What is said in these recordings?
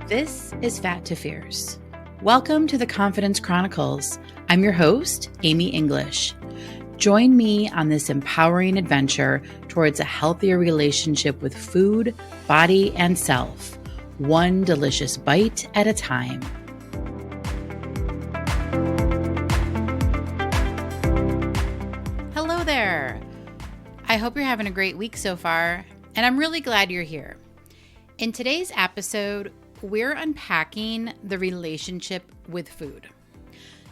This is Fat to Fierce. Welcome to the Confidence Chronicles. I'm your host, Amy English. Join me on this empowering adventure towards a healthier relationship with food, body, and self, one delicious bite at a time. Hello there. I hope you're having a great week so far, and I'm really glad you're here. In today's episode, we're unpacking the relationship with food.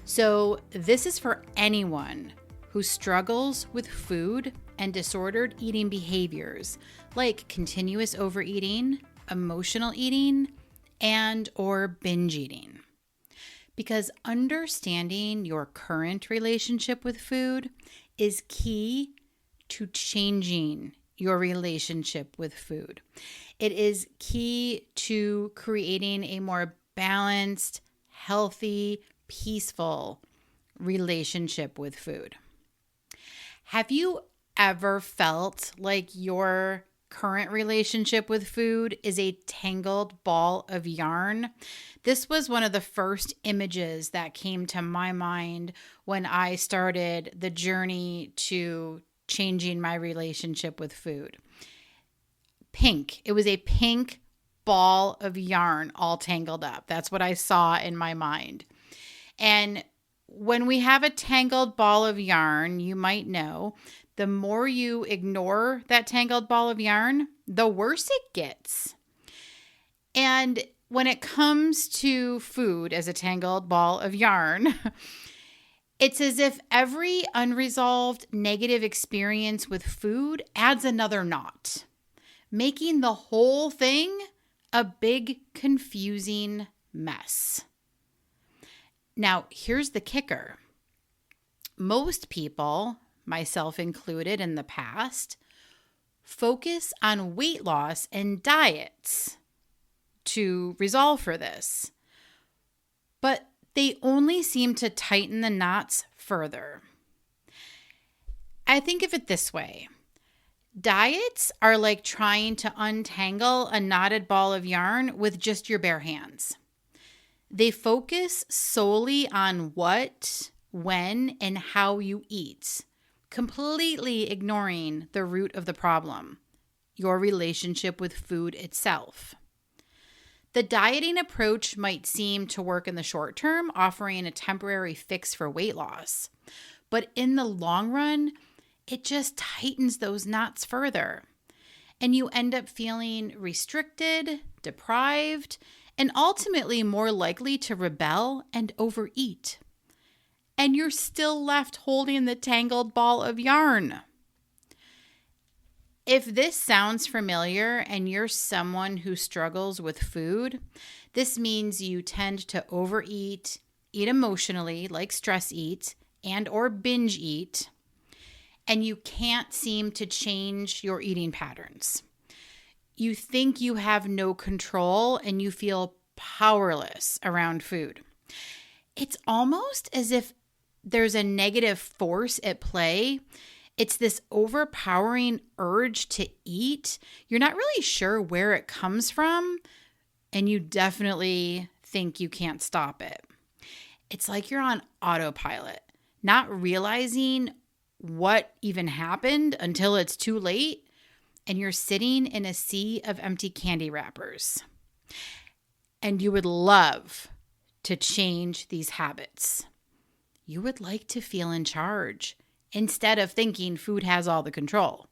So this is for anyone who struggles with food and disordered eating behaviors like continuous overeating, emotional eating, and or binge eating. Because understanding your current relationship with food is key to changing your relationship with food. It is key to creating a more balanced, healthy, peaceful relationship with food. Have you ever felt like your current relationship with food is a tangled ball of yarn? This was one of the first images that came to my mind when I started the journey to changing my relationship with food. Pink. It was a pink ball of yarn all tangled up. That's what I saw in my mind. And when we have a tangled ball of yarn, you might know, the more you ignore that tangled ball of yarn, the worse it gets. And when it comes to food as a tangled ball of yarn, it's as if every unresolved negative experience with food adds another knot, making the whole thing a big, confusing mess. Now, here's the kicker. Most people, myself included in the past, focus on weight loss and diets to resolve for this. But they only seem to tighten the knots further. I think of it this way. Diets are like trying to untangle a knotted ball of yarn with just your bare hands. They focus solely on what, when, and how you eat, completely ignoring the root of the problem, your relationship with food itself. The dieting approach might seem to work in the short term, offering a temporary fix for weight loss. But in the long run, it just tightens those knots further. And you end up feeling restricted, deprived, and ultimately more likely to rebel and overeat. And you're still left holding the tangled ball of yarn. If this sounds familiar and you're someone who struggles with food, this means you tend to overeat, eat emotionally like stress eat, and or binge eat, and you can't seem to change your eating patterns. You think you have no control and you feel powerless around food. It's almost as if there's a negative force at play. It's this overpowering urge to eat. You're not really sure where it comes from, and you definitely think you can't stop it. It's like you're on autopilot, not realizing what even happened until it's too late, and you're sitting in a sea of empty candy wrappers. And you would love to change these habits. You would like to feel in charge, instead of thinking food has all the control.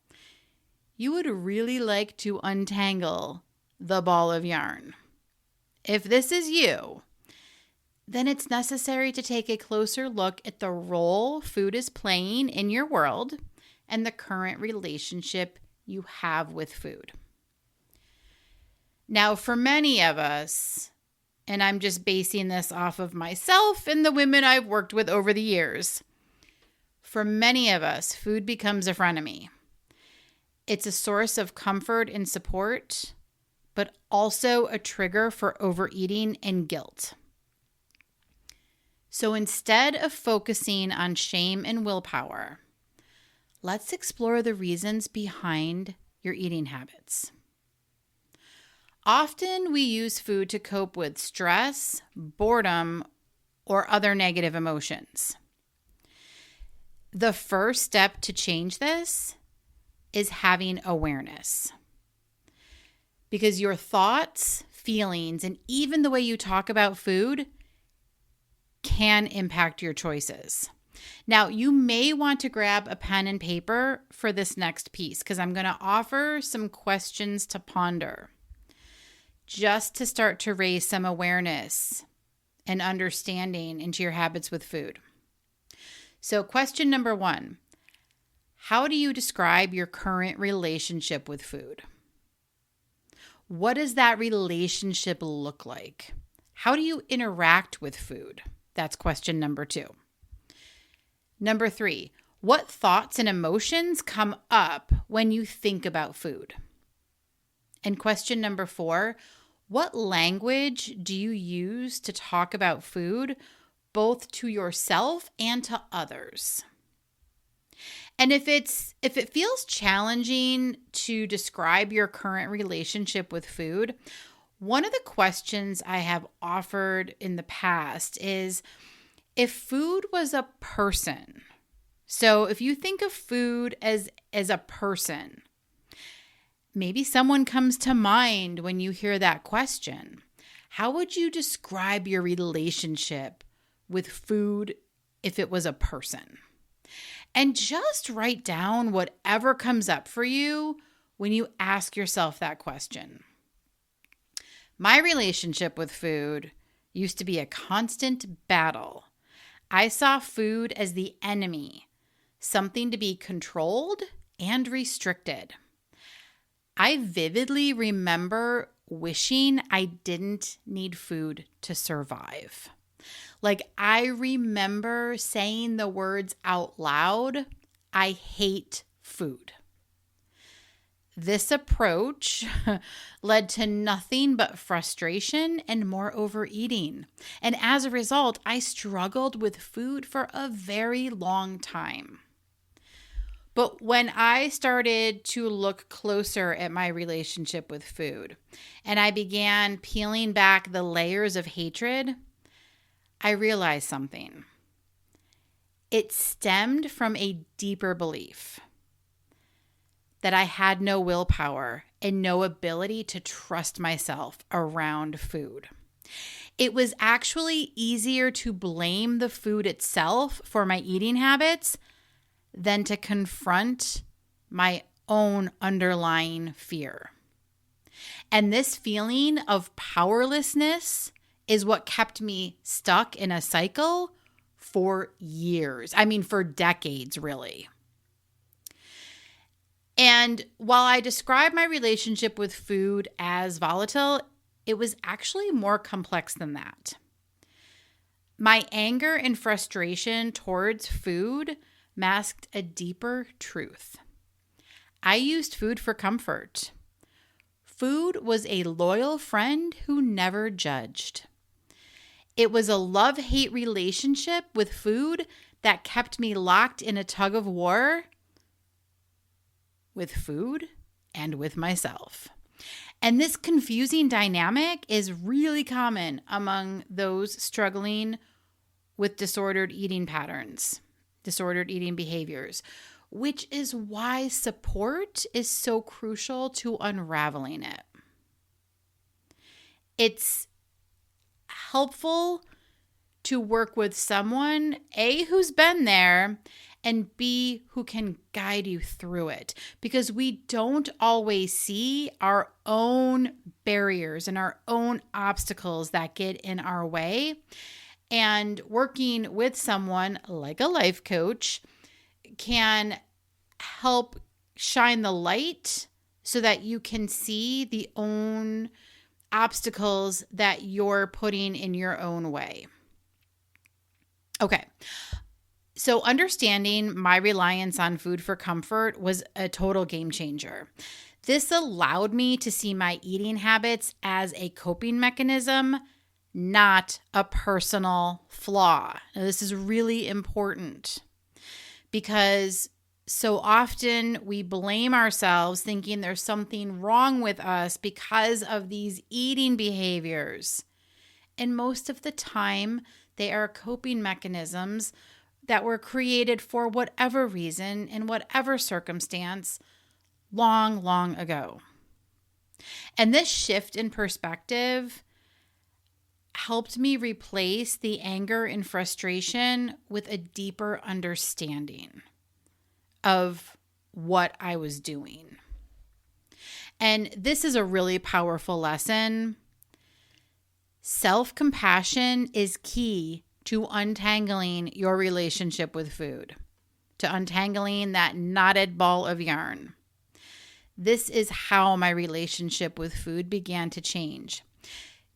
You would really like to untangle the ball of yarn. If this is you, then it's necessary to take a closer look at the role food is playing in your world and the current relationship you have with food. Now, for many of us, and I'm just basing this off of myself and the women I've worked with over the years, for many of us, food becomes a frenemy. It's a source of comfort and support, but also a trigger for overeating and guilt. So instead of focusing on shame and willpower, let's explore the reasons behind your eating habits. Often we use food to cope with stress, boredom, or other negative emotions. The first step to change this is having awareness. Because your thoughts, feelings, and even the way you talk about food can impact your choices. Now, you may want to grab a pen and paper for this next piece because I'm going to offer some questions to ponder just to start to raise some awareness and understanding into your habits with food. So, question number 1, how do you describe your current relationship with food? What does that relationship look like? How do you interact with food? That's question number 2. Number 3, what thoughts and emotions come up when you think about food? And question number 4, what language do you use to talk about food, both to yourself and to others? And if it feels challenging to describe your current relationship with food, one of the questions I have offered in the past is, if food was a person, so if you think of food as a person, maybe someone comes to mind when you hear that question. How would you describe your relationship with food if it was a person? And just write down whatever comes up for you when you ask yourself that question. My relationship with food used to be a constant battle. I saw food as the enemy, something to be controlled and restricted. I vividly remember wishing I didn't need food to survive. Like, I remember saying the words out loud, I hate food. This approach led to nothing but frustration and more overeating. And as a result, I struggled with food for a very long time. But when I started to look closer at my relationship with food and I began peeling back the layers of hatred, I realized something. It stemmed from a deeper belief that I had no willpower and no ability to trust myself around food. It was actually easier to blame the food itself for my eating habits than to confront my own underlying fear. And this feeling of powerlessness is what kept me stuck in a cycle for years. I mean, for decades, really. And while I describe my relationship with food as volatile, it was actually more complex than that. My anger and frustration towards food masked a deeper truth. I used food for comfort. Food was a loyal friend who never judged. It was a love-hate relationship with food that kept me locked in a tug of war with food and with myself. And this confusing dynamic is really common among those struggling with disordered eating patterns, disordered eating behaviors, which is why support is so crucial to unraveling it. It's helpful to work with someone, A, who's been there, and B, who can guide you through it, because we don't always see our own barriers and our own obstacles that get in our way. And working with someone like a life coach can help shine the light so that you can see the own obstacles that you're putting in your own way. Okay. So understanding my reliance on food for comfort was a total game changer. This allowed me to see my eating habits as a coping mechanism, not a personal flaw. Now, this is really important because So often we blame ourselves thinking there's something wrong with us because of these eating behaviors. And most of the time, they are coping mechanisms that were created for whatever reason, in whatever circumstance, long, long ago. And this shift in perspective helped me replace the anger and frustration with a deeper understanding of what I was doing. And this is a really powerful lesson. Self-compassion is key to untangling your relationship with food, to untangling that knotted ball of yarn. This is how my relationship with food began to change.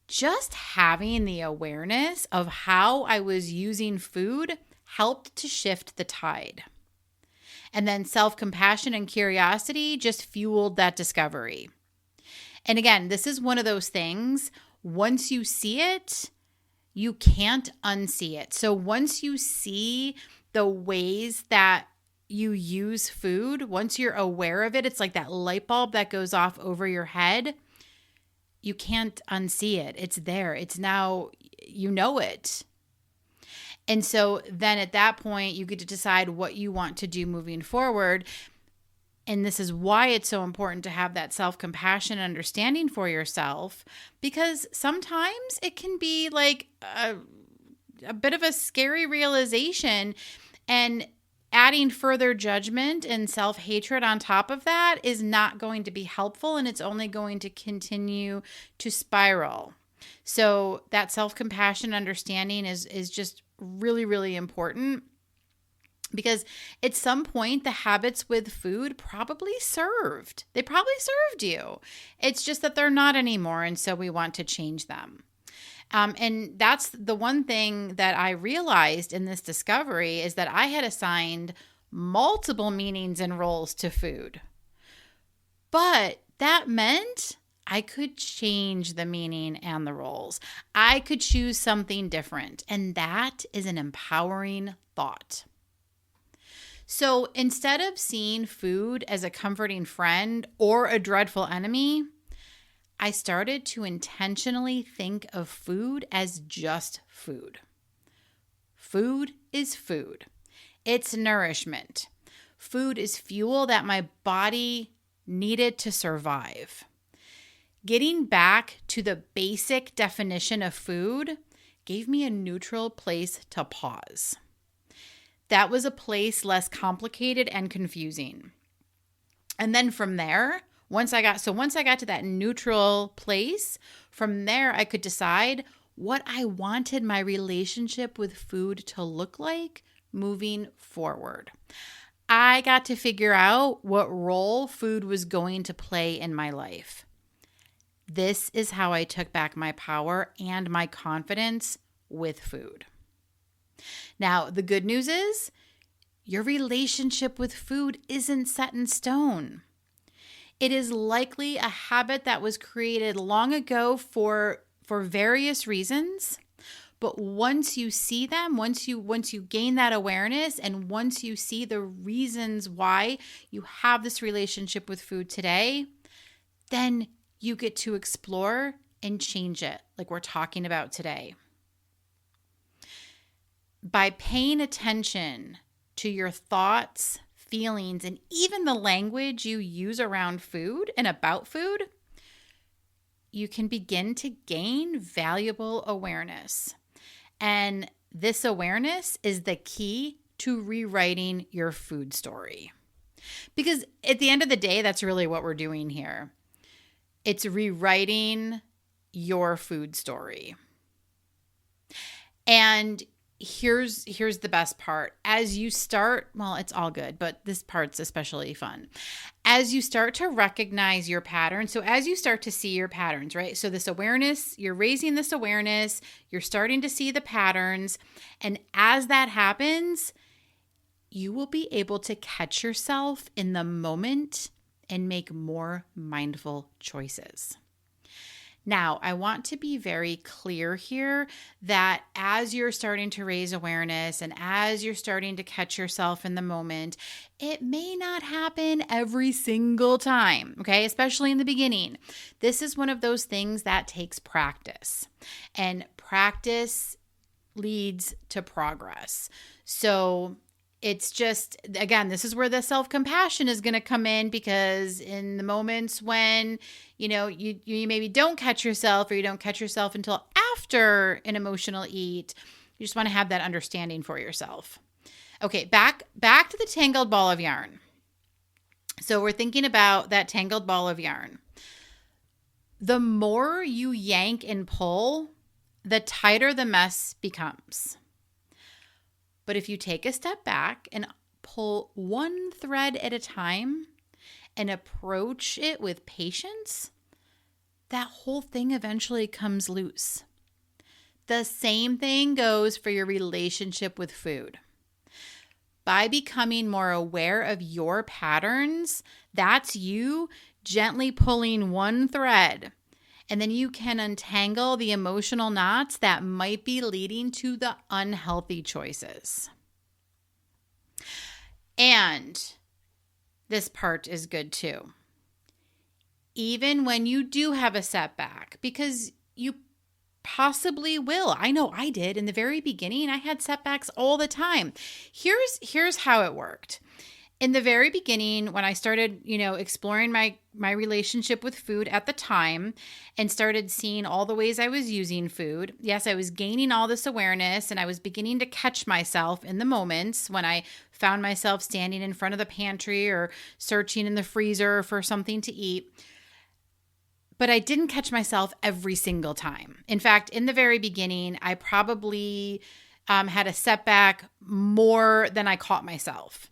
Just having the awareness of how I was using food helped to shift the tide. And then self-compassion and curiosity just fueled that discovery. And again, this is one of those things, once you see it, you can't unsee it. So once you see the ways that you use food, once you're aware of it, it's like that light bulb that goes off over your head. You can't unsee it. It's there. It's now, you know it. And so then at that point, you get to decide what you want to do moving forward. And this is why it's so important to have that self-compassion and understanding for yourself, because sometimes it can be like a bit of a scary realization, and adding further judgment and self-hatred on top of that is not going to be helpful, and it's only going to continue to spiral. So that self-compassion understanding is just really, really important, because at some point the habits with food probably served. They probably served you. It's just that they're not anymore, and so we want to change them. And that's the one thing that I realized in this discovery, is that I had assigned multiple meanings and roles to food. But that meant I could change the meaning and the roles. I could choose something different. And that is an empowering thought. So instead of seeing food as a comforting friend or a dreadful enemy, I started to intentionally think of food as just food. Food is food. It's nourishment. Food is fuel that my body needed to survive. Getting back to the basic definition of food gave me a neutral place to pause. That was a place less complicated and confusing. And then from there, once I got to that neutral place, from there I could decide what I wanted my relationship with food to look like moving forward. I got to figure out what role food was going to play in my life. This is how I took back my power and my confidence with food. Now, the good news is your relationship with food isn't set in stone. It is likely a habit that was created long ago for various reasons. But once you see them, once you gain that awareness, and once you see the reasons why you have this relationship with food today, then you get to explore and change it, like we're talking about today. By paying attention to your thoughts, feelings, and even the language you use around food and about food, you can begin to gain valuable awareness. And this awareness is the key to rewriting your food story. Because at the end of the day, that's really what we're doing here. It's rewriting your food story. And here's the best part. As you start, well, it's all good, but this part's especially fun. As you start to recognize your patterns, so as you start to see your patterns, right? So this awareness, you're raising this awareness, you're starting to see the patterns, and as that happens, you will be able to catch yourself in the moment and make more mindful choices. Now, I want to be very clear here that as you're starting to raise awareness and as you're starting to catch yourself in the moment, it may not happen every single time, okay? Especially in the beginning. This is one of those things that takes practice, and practice leads to progress. So it's just, again, this is where the self-compassion is going to come in, because in the moments when, you maybe don't catch yourself, or you don't catch yourself until after an emotional eat, you just want to have that understanding for yourself. Okay, back to the tangled ball of yarn. So we're thinking about that tangled ball of yarn. The more you yank and pull, the tighter the mess becomes. But if you take a step back and pull one thread at a time and approach it with patience, that whole thing eventually comes loose. The same thing goes for your relationship with food. By becoming more aware of your patterns, that's you gently pulling one thread. And then you can untangle the emotional knots that might be leading to the unhealthy choices. And this part is good too. Even when you do have a setback, because you possibly will. I know I did. In the very beginning, I had setbacks all the time. Here's how it worked. In the very beginning, when I started, exploring my relationship with food at the time and started seeing all the ways I was using food, yes, I was gaining all this awareness, and I was beginning to catch myself in the moments when I found myself standing in front of the pantry or searching in the freezer for something to eat. But I didn't catch myself every single time. In fact, in the very beginning, I probably had a setback more than I caught myself.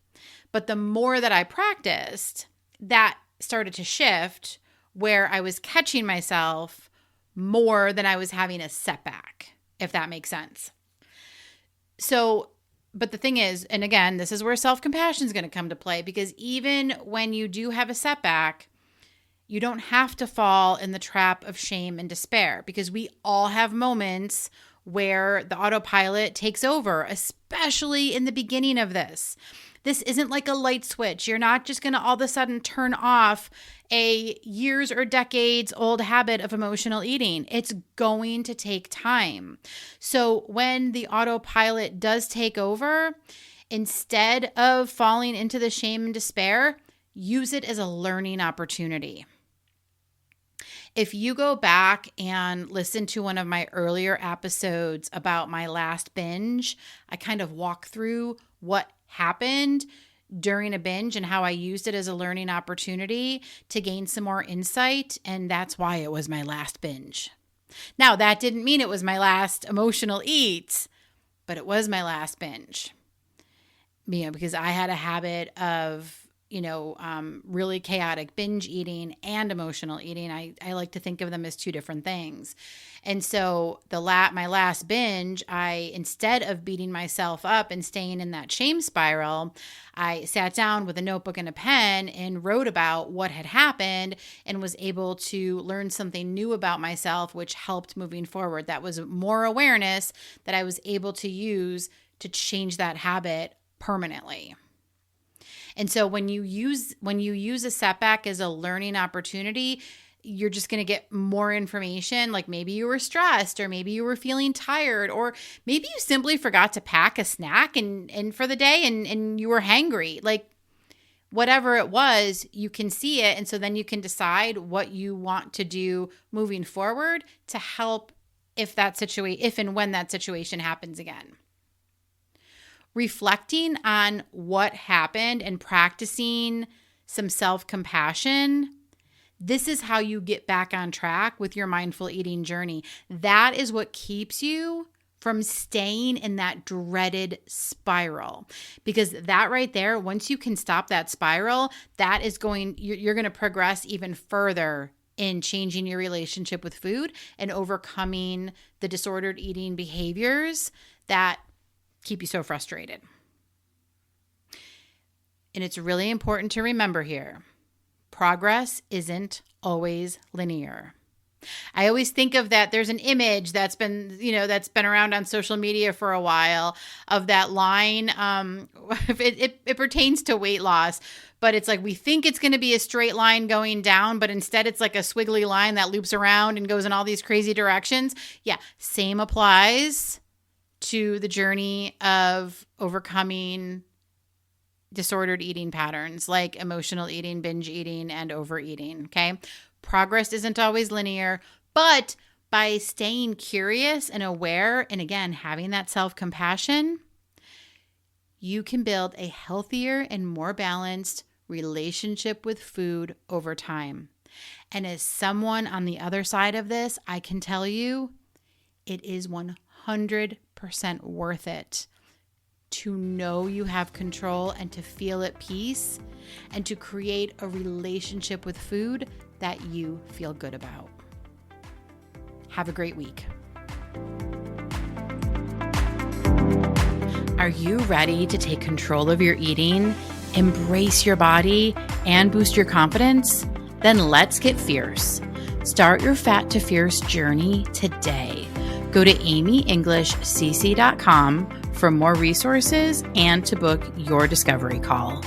But the more that I practiced, that started to shift, where I was catching myself more than I was having a setback, if that makes sense. So, but the thing is, and again, this is where self-compassion is going to come to play, because even when you do have a setback, you don't have to fall in the trap of shame and despair, because we all have moments where the autopilot takes over, especially in the beginning of this. This isn't like a light switch. You're not just going to all of a sudden turn off a years or decades old habit of emotional eating. It's going to take time. So when the autopilot does take over, instead of falling into the shame and despair, use it as a learning opportunity. If you go back and listen to one of my earlier episodes about my last binge, I kind of walk through what happened during a binge and how I used it as a learning opportunity to gain some more insight. And that's why it was my last binge. Now, that didn't mean it was my last emotional eat, but it was my last binge. Because I had a habit of really chaotic binge eating and emotional eating. I like to think of them as two different things. And so my last binge, instead of beating myself up and staying in that shame spiral, I sat down with a notebook and a pen and wrote about what had happened and was able to learn something new about myself, which helped moving forward. That was more awareness that I was able to use to change that habit permanently. And so when you use a setback as a learning opportunity, you're just going to get more information. Like maybe you were stressed, or maybe you were feeling tired, or maybe you simply forgot to pack a snack and for the day and you were hangry. Like whatever it was, you can see it. And so then you can decide what you want to do moving forward to help if and when that situation happens again. Reflecting on what happened and practicing some self-compassion, this is how you get back on track with your mindful eating journey. That is what keeps you from staying in that dreaded spiral. Because that right there, once you can stop that spiral, you're going to progress even further in changing your relationship with food and overcoming the disordered eating behaviors that keep you so frustrated. And it's really important to remember here, progress isn't always linear. I always think of that. There's an image that's been around on social media for a while of that line. It pertains to weight loss, but it's like we think it's going to be a straight line going down, but instead it's like a squiggly line that loops around and goes in all these crazy directions. Yeah, same applies to the journey of overcoming disordered eating patterns like emotional eating, binge eating, and overeating. Okay. Progress isn't always linear, but by staying curious and aware, and again, having that self-compassion, you can build a healthier and more balanced relationship with food over time. And as someone on the other side of this, I can tell you it is 100% worth it to know you have control and to feel at peace and to create a relationship with food that you feel good about. Have a great week. Are you ready to take control of your eating, embrace your body, and boost your confidence? Then let's get fierce. Start your Fat to Fierce journey today. Go to amyenglishcc.com for more resources and to book your discovery call.